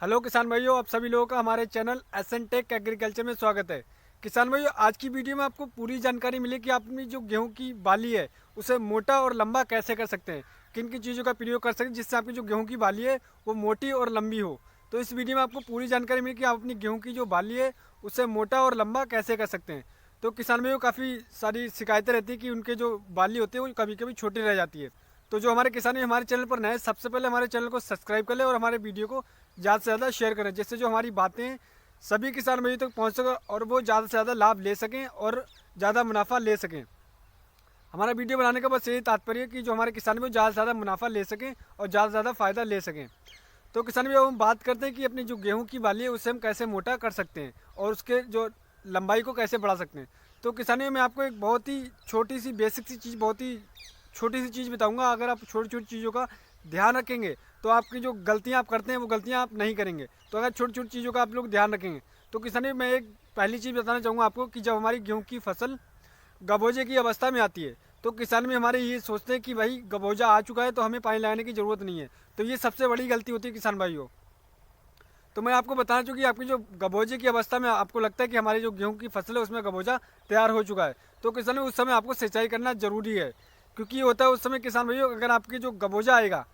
Hello किसान भाइयों, आप सभी लोगों का हमारे चैनल एसएन टेक एग्रीकल्चर में स्वागत है। किसान भाइयों, आज की वीडियो में आपको पूरी जानकारी मिली कि आप अपनी जो गेहूं की बाली है उसे मोटा और लंबा कैसे कर सकते हैं, किन किन चीज़ों का प्रयोग कर सकते हैं जिससे आपकी जो गेहूं की बाली है वो मोटी और लंबी हो। तो इस वीडियो में आपको पूरी जानकारी मिली कि आप अपनी गेहूँ की जो बाली है उसे मोटा और लंबा कैसे कर सकते हैं। तो किसान भाइयों, काफ़ी सारी शिकायतें रहती है कि उनके जो बाली होती है वो कभी कभी छोटी रह जाती है। तो जो हमारे किसान भाई हमारे चैनल पर नए, सबसे पहले हमारे चैनल को सब्सक्राइब कर ले और हमारे वीडियो को ज़्यादा से ज़्यादा शेयर करें, जिससे जो हमारी बातें सभी किसान भाइयों तक पहुंच सके और वो ज़्यादा से ज़्यादा लाभ ले सकें और ज़्यादा मुनाफा ले सकें। हमारा वीडियो बनाने का बस यही तात्पर्य है कि जो हमारे किसान भाई ज़्यादा से ज़्यादा मुनाफा ले सकें और ज़्यादा से ज़्यादा फ़ायदा ले सकें। तो किसान भाई, अब हम बात करते हैं कि अपनी जो गेहूँ की बाली है उसे हम कैसे मोटा कर सकते हैं और उसके जो लंबाई को कैसे बढ़ा सकते हैं। तो किसान भाई, मैं आपको एक बहुत ही छोटी सी बेसिक सी चीज़, बहुत ही छोटी सी चीज़ बताऊंगा। अगर आप छोटी छोटी चीज़ों का ध्यान रखेंगे तो आपकी जो गलतियां आप करते हैं वो गलतियां आप नहीं करेंगे। तो अगर छोटी छोटी चीज़ों का आप लोग ध्यान रखेंगे तो किसान भाई, मैं एक पहली चीज़ बताना चाहूँगा आपको कि जब हमारी गेहूँ की फसल गबोजे की अवस्था में आती है तो किसान भी हमारे ये सोचते हैं कि भाई गबोजा आ चुका है तो हमें पानी लगाने की ज़रूरत नहीं है। तो ये सबसे बड़ी गलती होती है किसान भाइयों। तो मैं आपको बताना चाहूँ कि आपकी जो गबोजे की अवस्था में आपको लगता है कि हमारी जो गेहूं की फसल है उसमें गबोजा तैयार हो चुका है, तो किसान भाई उस समय आपको सिंचाई करना जरूरी है। क्योंकि ये होता है उस समय किसान भाइयों, अगर आपकी जो गबोजा आएगा,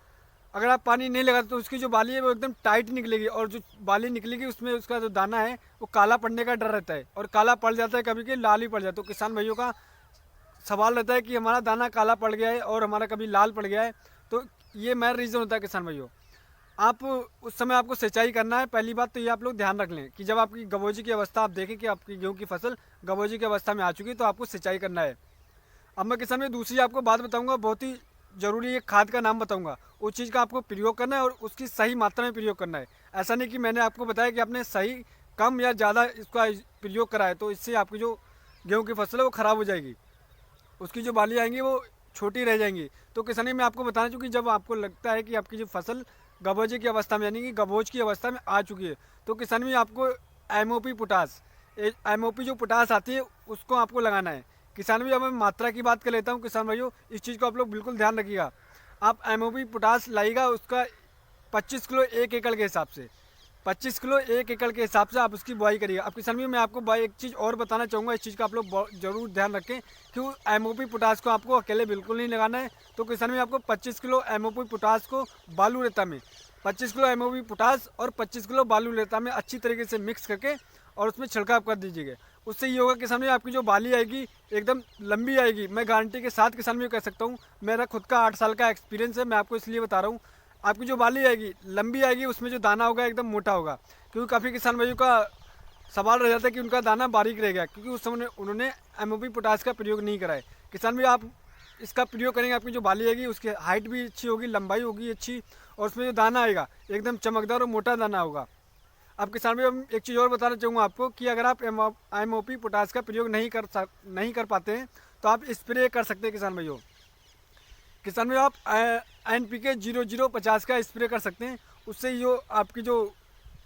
अगर आप पानी नहीं लगाते तो उसकी जो बाली है वो एकदम टाइट निकलेगी और जो बाली निकलेगी उसमें उसका जो दाना है वो काला पड़ने का डर रहता है और काला पड़ जाता है, कभी कभी लाल ही पड़ जाता है। तो किसान भाइयों का सवाल रहता है कि हमारा दाना काला पड़ गया है और हमारा कभी लाल पड़ गया है। तो ये मेन रीज़न होता है किसान भाइयों। आप उस समय आपको सिंचाई करना है। पहली बात तो ये आप लोग ध्यान रख लें कि जब आपकी गबोजी की अवस्था आप देखें कि आपकी गेहूं की फसल गबोजी की अवस्था में आ चुकी है तो आपको सिंचाई करना है। अब मैं किसान में दूसरी आपको बात बताऊंगा, बहुत ही जरूरी एक खाद का नाम बताऊंगा। उस चीज़ का आपको प्रयोग करना है और उसकी सही मात्रा में प्रयोग करना है। ऐसा नहीं कि मैंने आपको बताया कि आपने सही कम या ज़्यादा इसका प्रयोग करा है तो इससे आपकी जो गेहूँ की फसल है वो ख़राब हो जाएगी, उसकी जो बाली आएंगी वो छोटी रह जाएंगी। तो किसानी में आपको बताना चाहिए कि जब आपको लगता है कि आपकी जो फसल गबोजे की अवस्था में यानी कि गबोज की अवस्था में आ चुकी है तो किसान में आपको एमओपी पोटास, एमओपी जो पोटास आती है उसको आपको लगाना है। किसान भी, अब मैं मात्रा की बात कर लेता हूँ किसान भाइयों, इस चीज़ को आप लोग बिल्कुल ध्यान रखिएगा। आप एमओपी पोटास लाइएगा उसका 25 किलो 1 एकड़ के हिसाब से, 25 किलो 1 एकड़ के हिसाब से आप उसकी बुआई करिएगा। अब किसान भाई, मैं आपको बुआई एक चीज़ और बताना चाहूँगा, इस चीज़ का आप लोग जरूर ध्यान रखें कि एमओपी पोटास को आपको अकेले बिल्कुल नहीं लगाना है। तो किसान भाई, आपको 25 किलो एमओपी पोटास को बालू रेता में, 25 किलो एमओपी पोटास और 25 किलो बालू रेता में अच्छी तरीके से मिक्स करके और उसमें छिड़काव कर दीजिएगा। उससे ये होगा किसान भाई, आपकी जो बाली आएगी एकदम लंबी आएगी। मैं गारंटी के साथ किसान भाई कह सकता हूँ, मेरा खुद का 8 साल का एक्सपीरियंस है, मैं आपको इसलिए बता रहा हूँ। आपकी जो बाली आएगी लंबी आएगी, उसमें जो दाना होगा एकदम मोटा होगा। क्योंकि काफ़ी किसान भाइयों का सवाल रह जाता है कि उनका दाना बारीक रह गया क्योंकि उस समय उन्होंने एमओपी पोटास का प्रयोग नहीं करा है। किसान भाई, आप इसका प्रयोग करेंगे, आपकी जो बाली आएगी उसकी हाइट भी अच्छी होगी, लंबाई होगी अच्छी, और उसमें जो दाना आएगा एकदम चमकदार और मोटा दाना होगा। अब किसान भाई, हम एक चीज़ और बताना चाहूँगा आपको कि अगर आप एमओपी पोटास का प्रयोग नहीं कर पाते हैं तो आप स्प्रे कर सकते हैं किसान भाइयों। किसान भाई, आप NPK 0050 का स्प्रे कर सकते हैं। उससे जो आपकी जो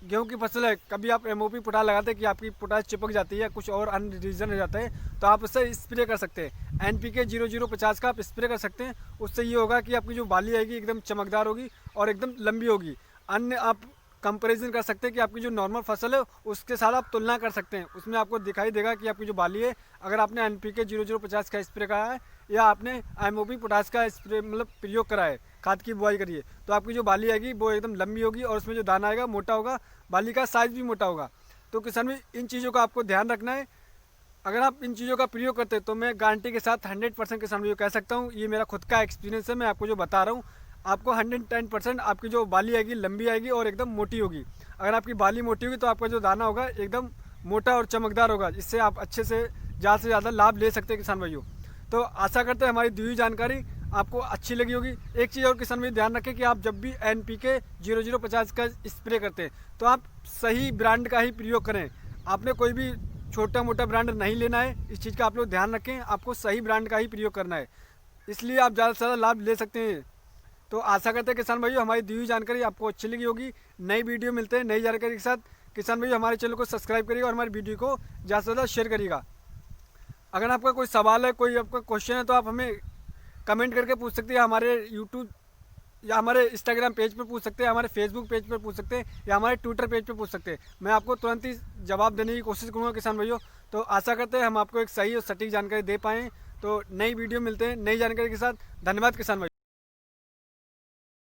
गेहूं की फसल है, कभी आप एमओपी पोटास लगाते हैं कि आपकी पोटास चिपक जाती है, कुछ और अन्य रीज़न हो जाता है, तो आप उससे स्प्रे कर सकते हैं। NPK 0050 का आप स्प्रे कर सकते हैं। उससे ये होगा कि आपकी जो बाली आएगी एकदम चमकदार होगी और एकदम लंबी होगी। अन्य आप कंपैरिजन कर सकते हैं कि आपकी जो नॉर्मल फसल है उसके साथ आप तुलना कर सकते हैं। उसमें आपको दिखाई देगा कि आपकी जो बाली है, अगर आपने NPK 0050 का स्प्रे करा है या आपने एमओपी पोटास का स्प्रे मतलब प्रयोग करा है, खाद की बुआई करिए, तो आपकी जो बाली आएगी वो एकदम लंबी होगी और उसमें जो दाना आएगा मोटा होगा, बाली का साइज़ भी मोटा होगा। तो किसान भी, इन चीज़ों का आपको ध्यान रखना है। अगर आप इन चीज़ों का प्रयोग करते हैं तो मैं गारंटी के साथ 100% किसान भाइयों कह सकता हूँ, ये मेरा खुद का एक्सपीरियंस है, मैं आपको जो बता रहा हूँ, आपको 110% आपकी जो बाली आएगी लंबी आएगी और एकदम मोटी होगी। अगर आपकी बाली मोटी होगी तो आपका जो दाना होगा एकदम मोटा और चमकदार होगा, जिससे आप अच्छे से ज़्यादा लाभ ले सकते हैं किसान भाइयों। तो आशा करते हैं हमारी दी हुई जानकारी आपको अच्छी लगी होगी। एक चीज़ और किसान भाई ध्यान रखें कि आप जब भी NPK 0050 का स्प्रे करते हैं तो आप सही ब्रांड का ही प्रयोग करें। आपने कोई भी छोटा मोटा ब्रांड नहीं लेना है, इस चीज़ का आप लोग ध्यान रखें, आपको सही ब्रांड का ही प्रयोग करना है, इसलिए आप ज़्यादा से ज़्यादा लाभ ले सकते हैं। तो आशा करते हैं किसान भाइयों हमारी दी हुई जानकारी आपको अच्छी लगी होगी। नई वीडियो मिलते हैं नई जानकारी के साथ। किसान भाइयों, हमारे चैनल को सब्सक्राइब करिएगा और हमारी वीडियो को ज़्यादा से ज़्यादा शेयर करिएगा। अगर आपका कोई सवाल है, कोई आपका क्वेश्चन है तो आप हमें कमेंट करके पूछ सकते हैं। हमारे यूट्यूब या हमारे इंस्टाग्राम पेज पर पूछ सकते हैं, हमारे फेसबुक पेज पर पूछ सकते हैं, या हमारे ट्विटर पेज पर पूछ सकते हैं। मैं आपको तुरंत ही जवाब देने की कोशिश करूँगा किसान भाइयों। तो आशा करते हैं हम आपको एक सही और सटीक जानकारी दे पाएँ। तो नई वीडियो मिलते हैं नई जानकारी के साथ। धन्यवाद किसान भाई।